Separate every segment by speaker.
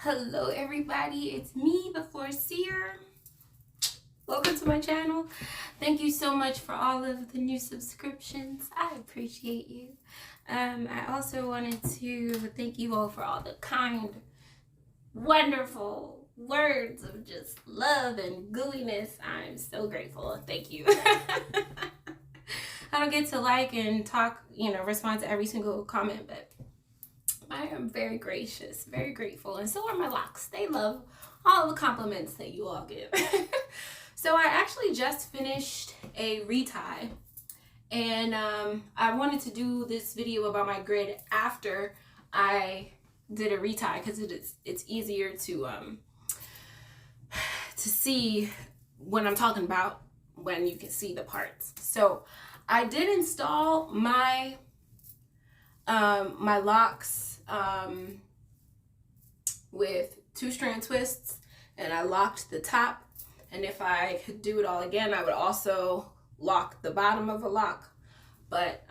Speaker 1: Hello everybody, it's me, the Foreseer. Welcome to my channel. Thank you so much for all of the new subscriptions. I appreciate you. I also wanted to thank you all for all the kind, wonderful words of just love and gooiness. I'm so grateful. Thank you. I don't get to like and talk, respond to every single comment, but I am very gracious, very grateful, and so are my locks. They love all the compliments that you all give. So I actually just finished a retie, and I wanted to do this video about my grid after I did a retie because it's easier to see what I'm talking about when you can see the parts. So I did install my my locks with 2-strand twists, and I locked the top, and if I could do it all again I would also lock the bottom of a lock, but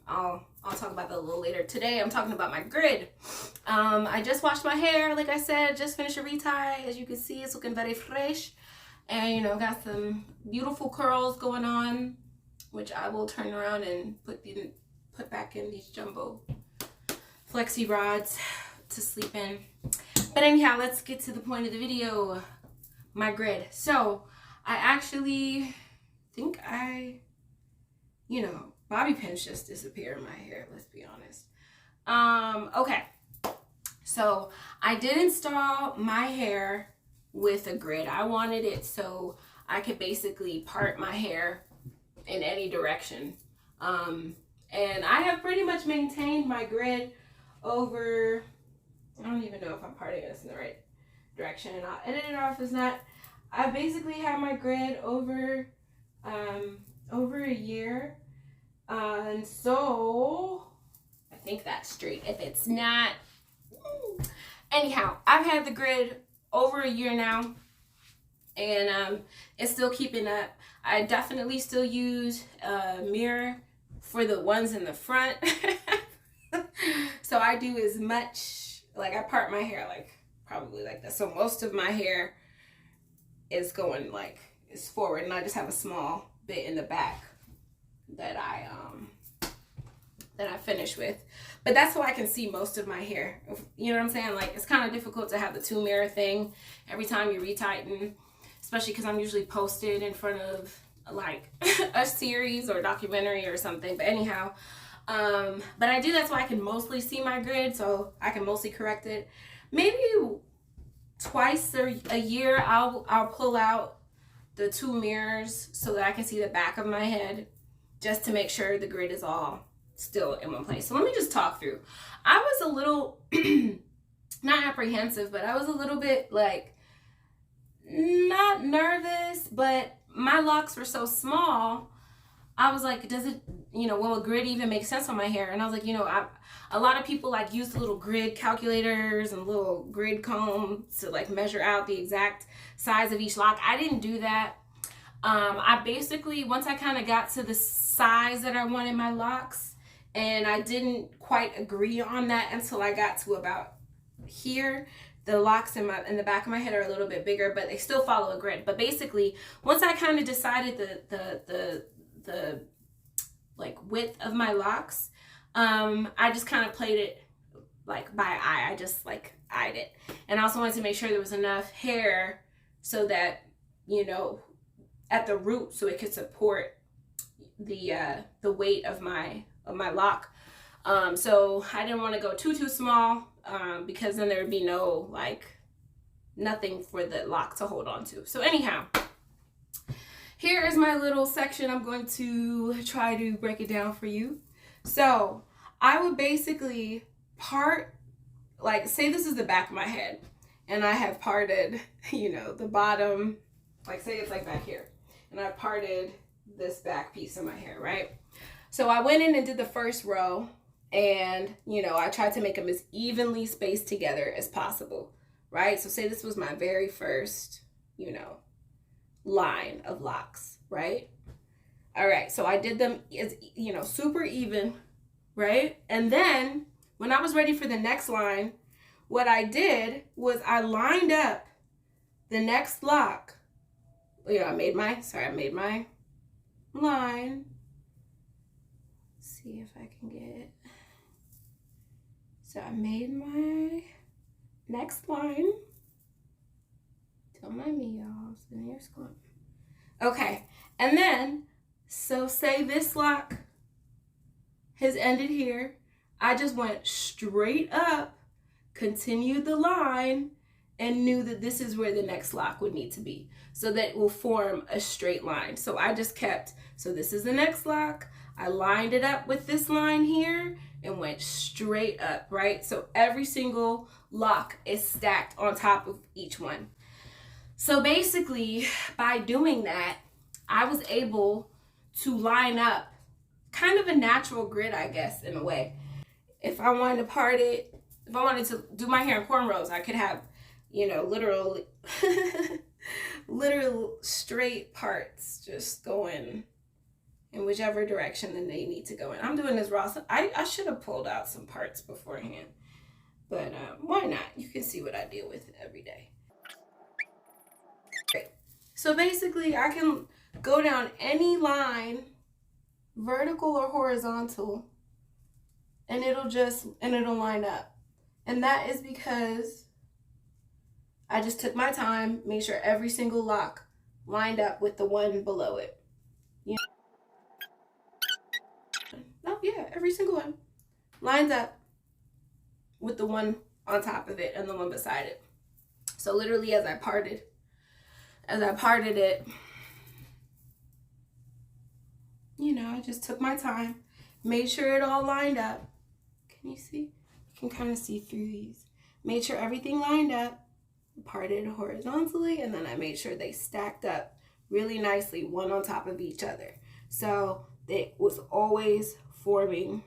Speaker 1: I'll talk about that a little later. Today I'm talking about my grid. I just washed my hair, like I said, just finished a retie. As you can see, it's looking very fresh, and got some beautiful curls going on, which I will turn around and put back in these jumbo flexi rods to sleep in. But anyhow, let's get to the point of the video. My grid. So I actually think bobby pins just disappear in my hair, let's be honest. Okay, so I did install my hair with a grid. I wanted it so I could basically part my hair in any direction, and I have pretty much maintained my grid over, I don't even know if I'm parting this in the right direction, and I'll edit it off as not. I basically had my grid over a year, and so I think that's straight. If it's not, anyhow, I've had the grid over a year now, and it's still keeping up. I definitely still use a mirror for the ones in the front. So I do as much, like I part my hair like probably like this. So most of my hair is going is forward, and I just have a small bit in the back that I finish with. But that's so I can see most of my hair. You know what I'm saying? Like, it's kind of difficult to have the 2 mirror thing every time you retighten, especially because I'm usually posted in front of like a series or a documentary or something. But anyhow, but I do that so I can mostly see my grid, so I can mostly correct it. Maybe twice a year I'll pull out the 2 mirrors so that I can see the back of my head, just to make sure the grid is all still in one place. So let me just talk through. I was a little not apprehensive, but I was a little bit like not nervous, but my locks were so small. I was like, does it, will a grid even make sense on my hair? And I was like, a lot of people like use the little grid calculators and little grid combs to like measure out the exact size of each lock. I didn't do that. I basically, once I kind of got to the size that I wanted my locks, and I didn't quite agree on that until I got to about here. The locks in the back of my head are a little bit bigger, but they still follow a grid. But basically, once I kind of decided the like width of my locks, I just kind of played it like by eye. I just like eyed it, and I also wanted to make sure there was enough hair so that at the root, so it could support the weight of my lock. So I didn't want to go too small, because then there would be nothing for the lock to hold on to. So anyhow, here is my little section. I'm going to try to break it down for you. So I would basically part, like, say this is the back of my head, and I have parted, the bottom, like say it's like back here, and I parted this back piece of my hair, right? So I went in and did the first row, and, I tried to make them as evenly spaced together as possible, right? So say this was my very first, line of locks, right? All right, so I did them as, super even, right? And then when I was ready for the next line, what I did was I lined up the next lock. I made my line. Let's see if I can get it. So I made my next line. Don't mind me, y'all. So here's going. Okay, and then, so say this lock has ended here. I just went straight up, continued the line, and knew that this is where the next lock would need to be, so that it will form a straight line. So I just kept, so this is the next lock. I lined it up with this line here and went straight up, right? So every single lock is stacked on top of each one. So basically, by doing that, I was able to line up kind of a natural grid, I guess, in a way. If I wanted to part it, if I wanted to do my hair in cornrows, I could have, literal straight parts just going in whichever direction that they need to go in. I'm doing this raw. I should have pulled out some parts beforehand, but why not? You can see what I deal with every day. So basically, I can go down any line, vertical or horizontal, and it'll line up. And that is because I just took my time, made sure every single lock lined up with the one below it. Oh yeah, every single one lines up with the one on top of it and the one beside it. So literally, as I parted it, I just took my time, made sure it all lined up. Can you see? You can kind of see through these. Made sure everything lined up, parted horizontally, and then I made sure they stacked up really nicely, one on top of each other. So it was always forming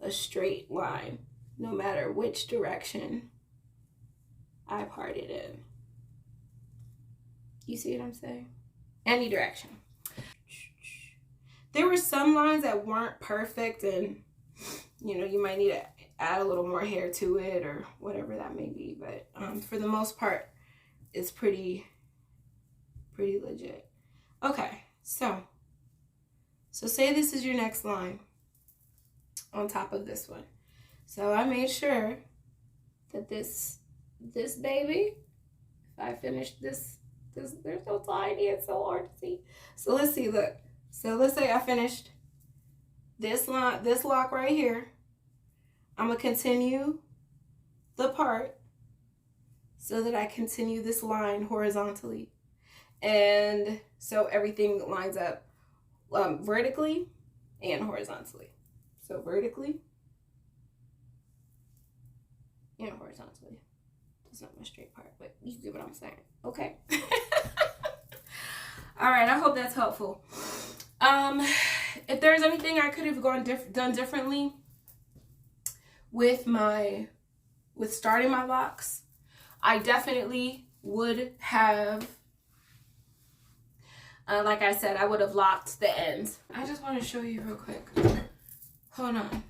Speaker 1: a straight line, no matter which direction I parted in. You see what I'm saying? Any direction. There were some lines that weren't perfect, and you might need to add a little more hair to it or whatever that may be, but for the most part, it's pretty legit. Okay, so say this is your next line on top of this one. So I made sure that this baby, if I finished this, they're so tiny, it's so hard to see. So let's see, look. So let's say I finished this lock right here. I'm gonna continue the part so that I continue this line horizontally. And so everything lines up vertically and horizontally. So vertically and horizontally. That's not my straight part, but you get what I'm saying. Okay. All right, I hope that's helpful. If there's anything I could have done differently with starting my locks, I definitely would have, like I said, I would have locked the ends. I just want to show you real quick. Hold on.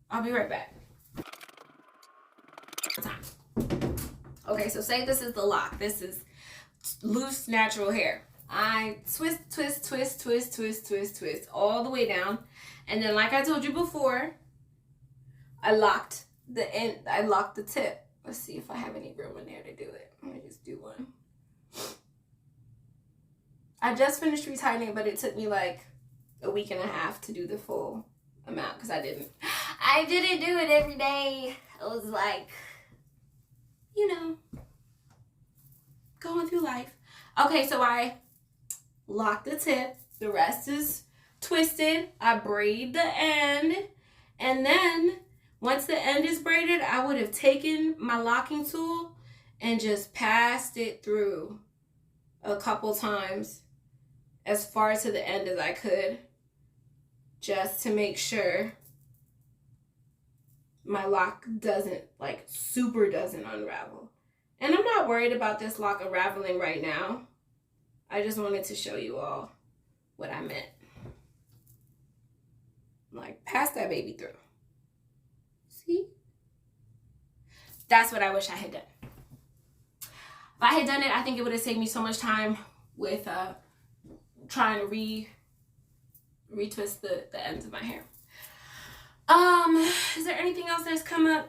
Speaker 1: I'll be right back. Okay, so say this is the lock. This is loose, natural hair. I twist all the way down. And then, like I told you before, I locked the end. I locked the tip. Let's see if I have any room in there to do it. Let me just do one. I just finished retightening, but it took me like a week and a half to do the full amount because I didn't do it every day. I was like, going through life. Okay, so I locked the tip. The rest is twisted. I braid the end. And then once the end is braided, I would have taken my locking tool and just passed it through a couple times as far to the end as I could, just to make sure my lock doesn't unravel. And I'm not worried about this lock unraveling right now. I just wanted to show you all what I meant. Like, pass that baby through. See? That's what I wish I had done. If I had done it, I think it would have saved me so much time with trying to retwist the ends of my hair. Is there anything else that's come up?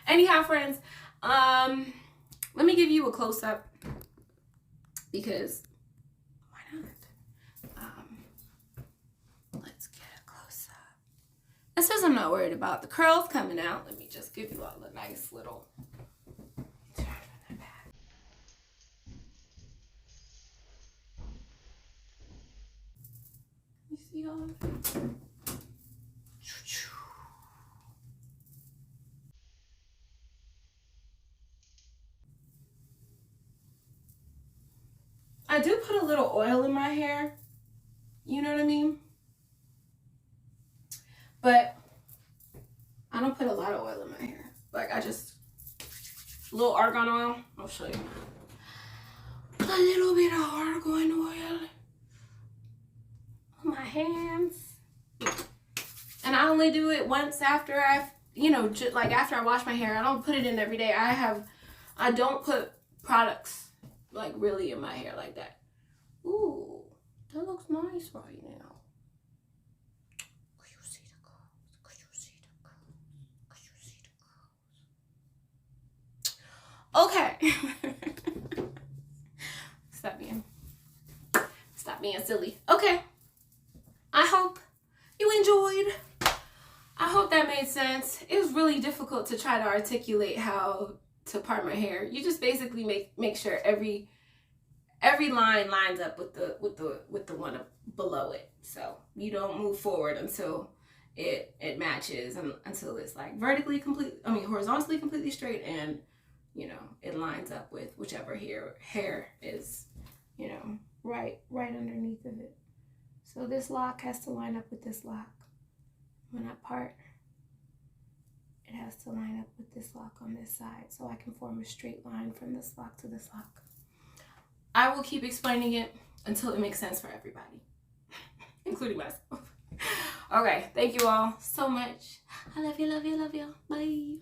Speaker 1: Anyhow, friends, let me give you a close-up, because why not? Let's get a close-up. And since I'm not worried about the curls coming out, let me just give you all a nice little turn from the back. You see all of it? I do put a little oil in my hair, you know what I mean? But I don't put a lot of oil in my hair. Like, I just, a little argan oil. I'll show you. A little bit of argan oil on my hands. And I only do it once after I've, you know, like after I wash my hair. I don't put it in every day. I don't put products like really in my hair like that. Ooh, that looks nice right now. Could you see the curls? Could you see the curls? Could you see the curls? Okay. Stop being silly. Okay. I hope you enjoyed. I hope that made sense. It was really difficult to try to articulate how to part my hair. You just basically make sure every line lines up with the one below it. So you don't move forward until it matches, and until it's like horizontally completely straight, and you know, it lines up with whichever hair is, you know, right underneath of it. So this lock has to line up with this lock. When I part, it has to line up with this lock on this side, so I can form a straight line from this lock to this lock. I will keep explaining it until it makes sense for everybody, including myself. Okay, thank you all so much. I love you, love you, love you. Bye.